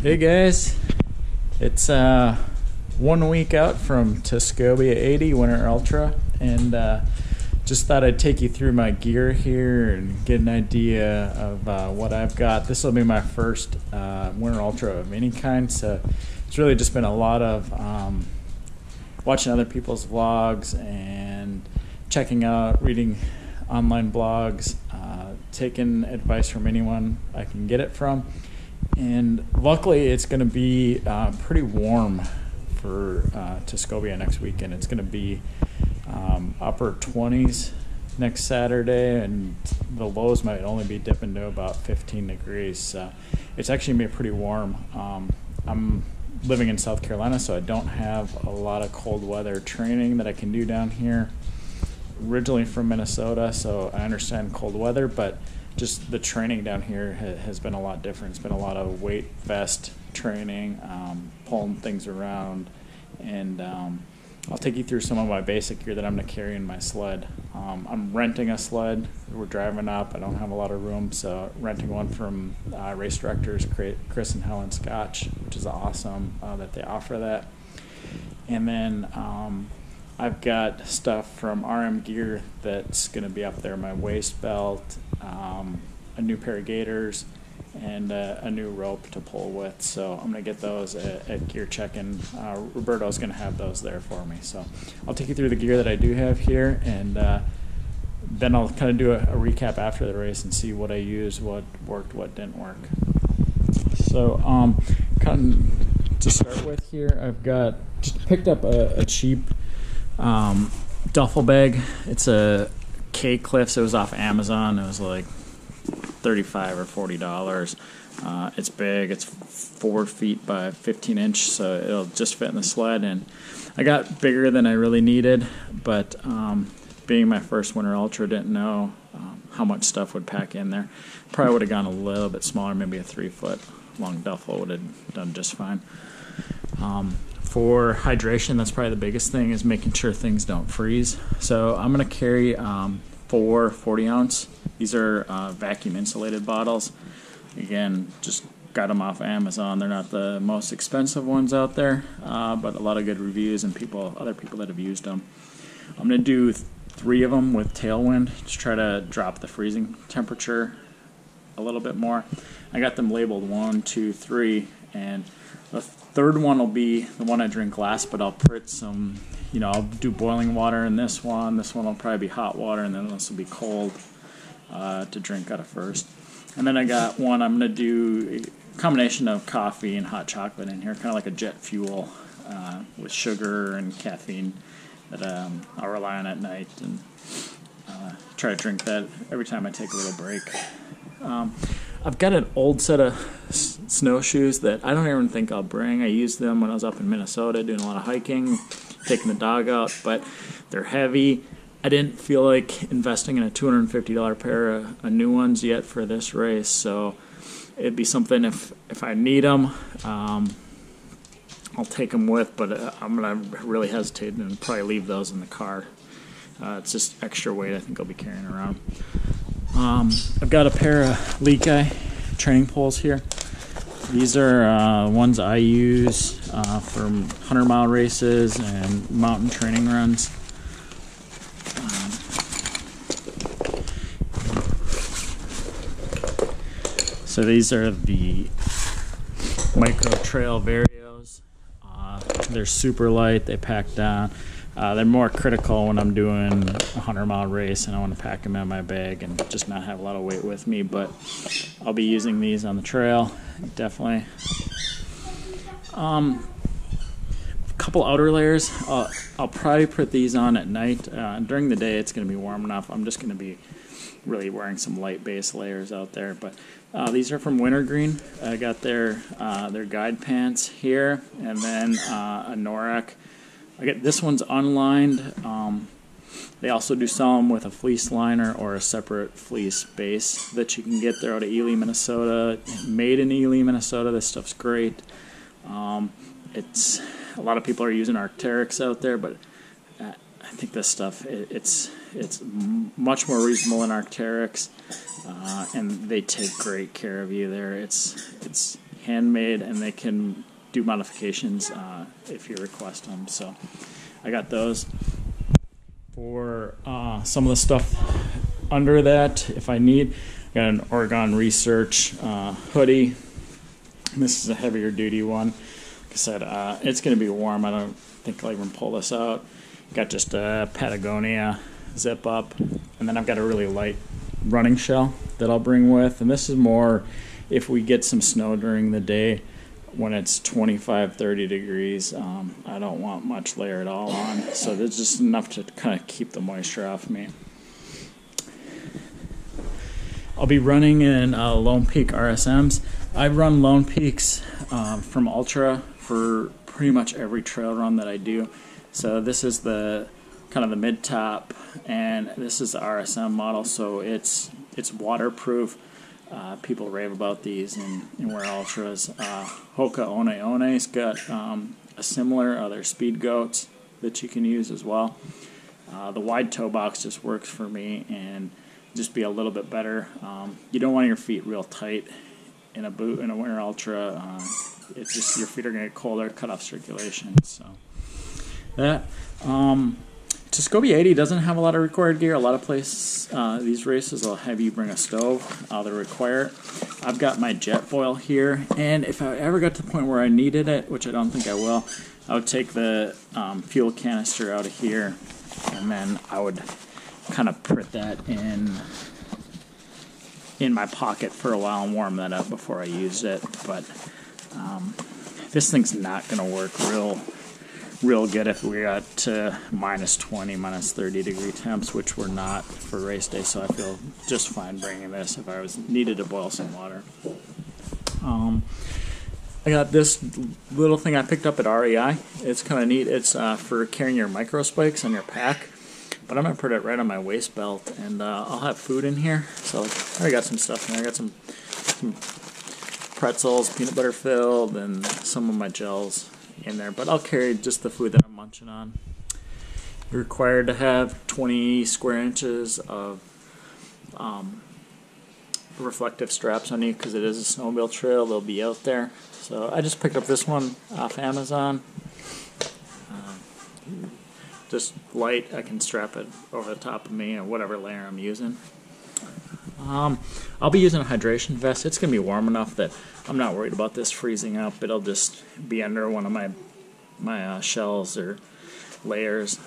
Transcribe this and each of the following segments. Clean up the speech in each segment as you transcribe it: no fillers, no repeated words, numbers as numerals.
Hey guys, it's 1 week out from Tuscobia 80 Winter Ultra, and just thought I'd take you through my gear here and get an idea of what I've got. This will be my first Winter Ultra of any kind, so it's really just been a lot of watching other people's vlogs and checking out, reading online blogs, taking advice from anyone I can get it from. And luckily it's going to be pretty warm for Tuscobia next weekend. It's going to be upper 20s next Saturday, and the lows might only be dipping to about 15 degrees. So it's actually going to be pretty warm. I'm living in South Carolina, so I don't have a lot of cold weather training that I can do down here. Originally from Minnesota, so I understand cold weather, but just the training down here has been a lot different. It's been a lot of weight vest training, pulling things around, and I'll take you through some of my basic gear that I'm going to carry in my sled. I'm renting a sled. We're driving up. I don't have a lot of room, so renting one from race directors Chris and Helen Scotch, which is awesome that they offer that. And then I've got stuff from RM Gear that's going to be up there, my waist belt, a new pair of gaiters, and a new rope to pull with. So I'm going to get those at Gear Check-In. Roberto's going to have those there for me. So I'll take you through the gear that I do have here, and then I'll kind of do a recap after the race and see what I used, what worked, what didn't work. So kind of to start with here, I've just picked up a cheap duffel bag. It's a K-Cliffs. It was off Amazon. It was like $35 or $40. It's big. It's 4 feet by 15 inch, so it'll just fit in the sled. And I got bigger than I really needed, but being my first Winter Ultra, didn't know how much stuff would pack in there. Probably would have gone a little bit smaller. Maybe a 3-foot long duffel would have done just fine. For hydration, that's probably the biggest thing, is making sure things don't freeze. So I'm going to carry 4 40-ounce. These are vacuum insulated bottles. Again, just got them off Amazon. They're not the most expensive ones out there, but a lot of good reviews and other people that have used them. I'm going to do 3 of them with Tailwind to try to drop the freezing temperature a little bit more. I got them labeled 1, 2, 3, and the third one will be the one I drink last, but I'll put some, I'll do boiling water in this one. This one will probably be hot water, and then this will be cold to drink out of first. And then I got one I'm going to do a combination of coffee and hot chocolate in here, kind of like a jet fuel with sugar and caffeine that I'll rely on at night, and try to drink that every time I take a little break. I've got an old set of snowshoes that I don't even think I'll bring. I used them when I was up in Minnesota doing a lot of hiking, taking the dog out, but they're heavy. I didn't feel like investing in a $250 pair of new ones yet for this race, so it'd be something if I need them, I'll take them with, but I'm going to really hesitate and probably leave those in the car. It's just extra weight I think I'll be carrying around. I've got a pair of Lekai training poles here. These are ones I use for 100-mile races and mountain training runs. So these are the Micro Trail Varios. They're super light. They pack down. They're more critical when I'm doing a 100-mile race and I want to pack them in my bag and just not have a lot of weight with me, but I'll be using these on the trail, definitely. A couple outer layers. I'll probably put these on at night. During the day it's going to be warm enough. I'm just going to be really wearing some light base layers out there, but these are from Wintergreen. I got their guide pants here, and then a Norak. This one's unlined. They also do sell them with a fleece liner or a separate fleece base that you can get there out of Ely, Minnesota. Made in Ely, Minnesota. This stuff's great. It's a lot of people are using Arc'teryx out there, but I think this stuff it's much more reasonable than Arc'teryx, and they take great care of you there. It's handmade, and they can do modifications if you request them. So I got those. For some of the stuff under that, if I need, I got an Oregon Research hoodie. This is a heavier duty one. Like I said, it's going to be warm. I don't think I'll even pull this out. Got just a Patagonia zip up, and then I've got a really light running shell that I'll bring with. And this is more if we get some snow during the day when it's 25-30 degrees. I don't want much layer at all on, so there's just enough to kind of keep the moisture off me. I'll be running in Lone Peak RSMs. I run Lone Peaks from Ultra for pretty much every trail run that I do. So this is the kind of the mid top, and this is the RSM model, so it's waterproof. People rave about these and wear Ultras. Hoka One One's got a similar other speed goats that you can use as well. The wide toe box just works for me and just be a little bit better. You don't want your feet real tight in a boot in a winter Ultra. It's just your feet are going to get colder, cut off circulation. So that. Tuscobia 80 doesn't have a lot of required gear. A lot of places, these races will have you bring a stove. They require it. I've got my jet boil here, and if I ever got to the point where I needed it, which I don't think I will, I would take the fuel canister out of here, and then I would kind of put that in my pocket for a while and warm that up before I used it. But this thing's not going to work real good if we got to -20, -30 degree temps, which we're not for race day, so I feel just fine bringing this if I needed to boil some water. I got this little thing I picked up at REI. It's kind of neat. It's for carrying your micro spikes on your pack, but I'm going to put it right on my waist belt, and I'll have food in here. So I already got some stuff in there. I got some pretzels, peanut butter filled, and some of my gels in there, but I'll carry just the food that I'm munching on. You're required to have 20 square inches of reflective straps on you because it is a snowmobile trail. They'll be out there. So I just picked up this one off Amazon. Just light. I can strap it over the top of me or whatever layer I'm using. I'll be using a hydration vest. It's going to be warm enough that I'm not worried about this freezing up. It'll just be under one of my shells or layers.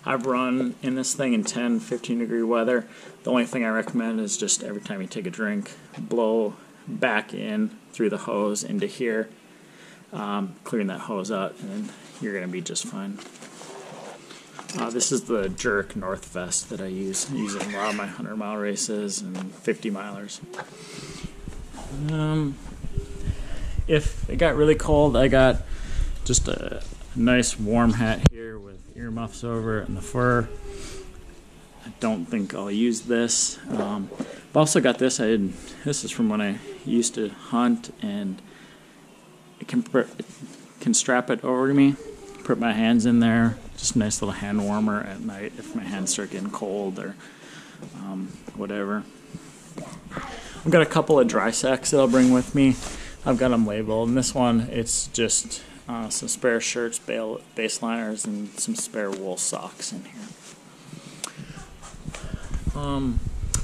I've run in this thing in 10-15 degree weather. The only thing I recommend is just every time you take a drink, blow back in through the hose into here, clearing that hose out, and then you're going to be just fine. This is the Jerk North Vest that I use in a lot of my 100-mile races and 50-milers. If it got really cold, I got just a nice warm hat here with earmuffs over it and the fur. I don't think I'll use this. I've also got this. This is from when I used to hunt, and it can strap it over to me. Put my hands in there. Just a nice little hand warmer at night if my hands start getting cold or whatever. I've got a couple of dry sacks that I'll bring with me. I've got them labeled. And this one, it's just some spare shirts, base liners, and some spare wool socks in here.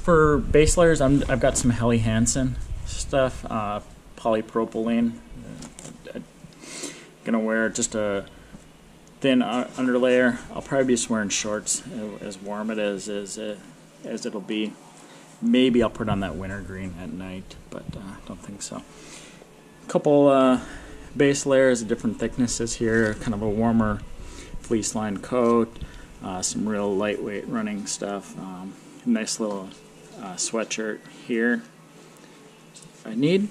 For base layers, I've got some Helly Hansen stuff, polypropylene. I'm gonna wear just a thin underlayer. I'll probably be just wearing shorts as warm it is as it'll be. Maybe I'll put on that winter green at night, but I don't think so. A couple base layers of different thicknesses here, kind of a warmer fleece lined coat, some real lightweight running stuff, nice little sweatshirt here if I need.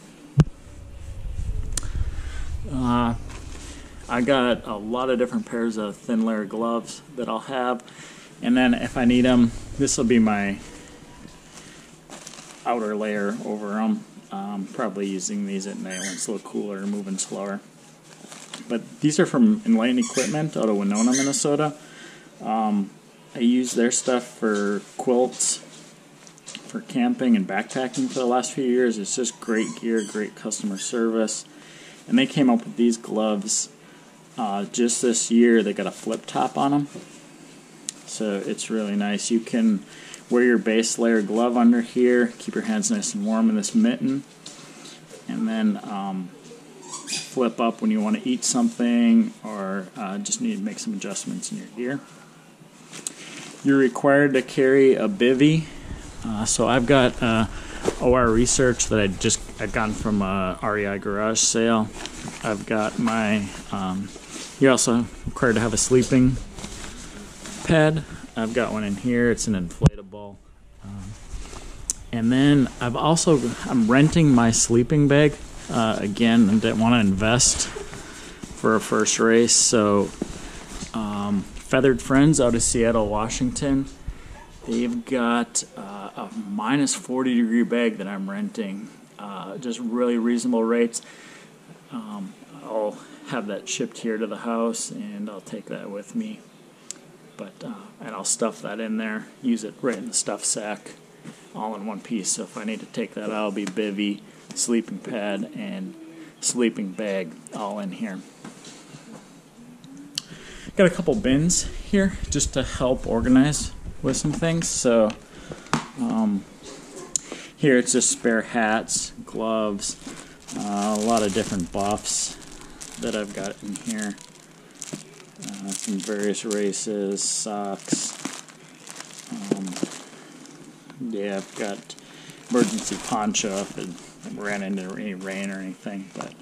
I got a lot of different pairs of thin layer gloves that I'll have, and then if I need them, this will be my outer layer over them. Probably using these at night when it's a little cooler and moving slower. But these are from Enlightened Equipment out of Winona, Minnesota. I use their stuff for quilts, for camping and backpacking for the last few years. It's just great gear, great customer service. And they came up with these gloves just this year. They got a flip top on them, so it's really nice. You can wear your base layer glove under here, keep your hands nice and warm in this mitten, and then flip up when you want to eat something or just need to make some adjustments in your gear. You're required to carry a bivy. So I've got OR Research that I got from a REI garage sale. I've got my, you're also required to have a sleeping pad. I've got one in here. It's an inflatable. And then I'm renting my sleeping bag. Again, I didn't want to invest for a first race. So Feathered Friends out of Seattle, Washington, they've got a minus 40 degree bag that I'm renting. Just really reasonable rates. I'll have that shipped here to the house, and I'll take that with me. And I'll stuff that in there, use it right in the stuff sack, all in one piece. So if I need to take that out, it'll be bivy, sleeping pad, and sleeping bag all in here. Got a couple bins here just to help organize with some things. So here it's just spare hats, gloves, a lot of different buffs that I've got in here. From various races, socks. Yeah, I've got emergency poncho if it ran into any rain or anything. But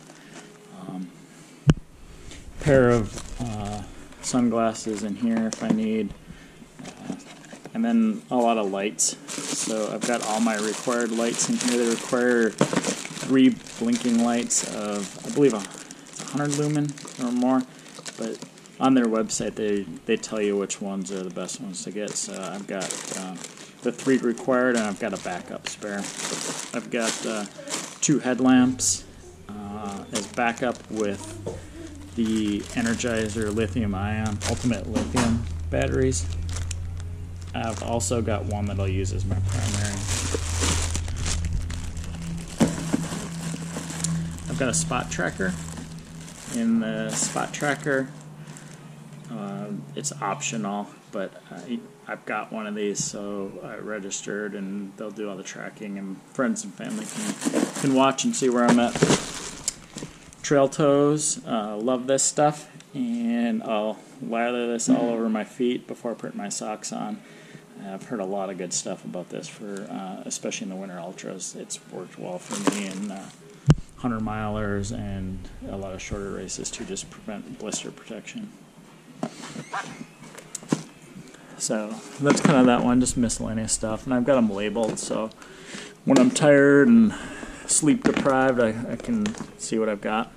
pair of sunglasses in here if I need. And then a lot of lights. So I've got all my required lights in here. They require 3 blinking lights of, I believe, 100 lumen or more. But on their website, they tell you which ones are the best ones to get. So I've got the 3 required, and I've got a backup spare. I've got 2 headlamps as backup with the Energizer lithium-ion, ultimate lithium batteries. I've also got one that I'll use as my primary. I've got a spot tracker. In the spot tracker, it's optional, but I've got one of these, so I registered, and they'll do all the tracking, and friends and family can watch and see where I'm at. Trail toes, love this stuff, and I'll lather this all over my feet before I put my socks on. I've heard a lot of good stuff about this for, especially in the winter ultras. It's worked well for me in 100-milers and a lot of shorter races to just prevent blister protection. So that's kind of that one, just miscellaneous stuff. And I've got them labeled, so when I'm tired and sleep deprived, I can see what I've got.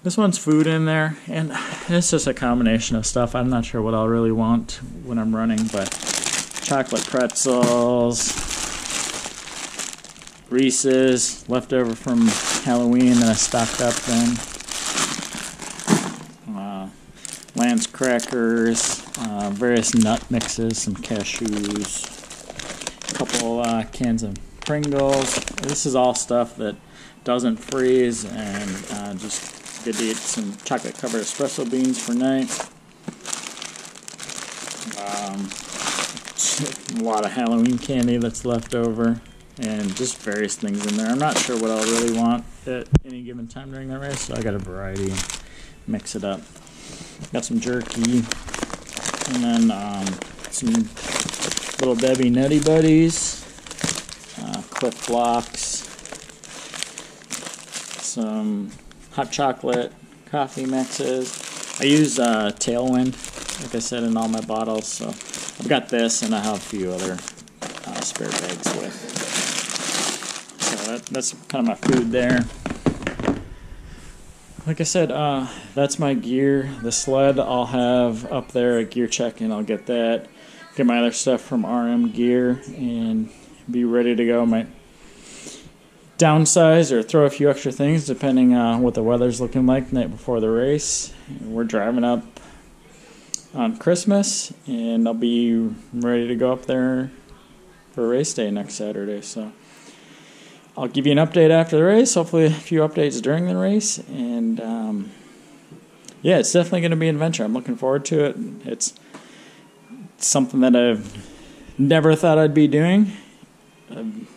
This one's food in there, and it's just a combination of stuff. I'm not sure what I'll really want when I'm running, but chocolate pretzels, Reese's, leftover from Halloween that I stocked up then, Lance crackers, various nut mixes, some cashews, a couple cans of Pringles. This is all stuff that doesn't freeze, and just good to eat. Some chocolate covered espresso beans for night. A lot of Halloween candy that's left over, and just various things in there. I'm not sure what I'll really want at any given time during the race, so I got a variety and mix it up. Got some jerky, and then some Little Debbie Nutty Buddies, Cliff Blocks, some hot chocolate coffee mixes. I use Tailwind, like I said, in all my bottles, so I've got this, and I have a few other spare bags with. So that's kind of my food there. Like I said, that's my gear. The sled I'll have up there at gear check-in. I'll get that. Get my other stuff from RM Gear and be ready to go. Might downsize or throw a few extra things depending on what the weather's looking like the night before the race. We're driving up on Christmas, and I'll be ready to go up there for race day next Saturday. So I'll give you an update after the race, hopefully a few updates during the race, and yeah, it's definitely going to be an adventure. I'm looking forward to it. It's something that I've never thought I'd be doing. I've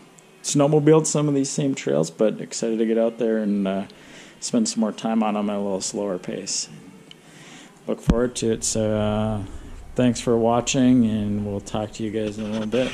snowmobiled some of these same trails, but excited to get out there and spend some more time on them at a little slower pace. Look forward to it. So thanks for watching, and we'll talk to you guys in a little bit.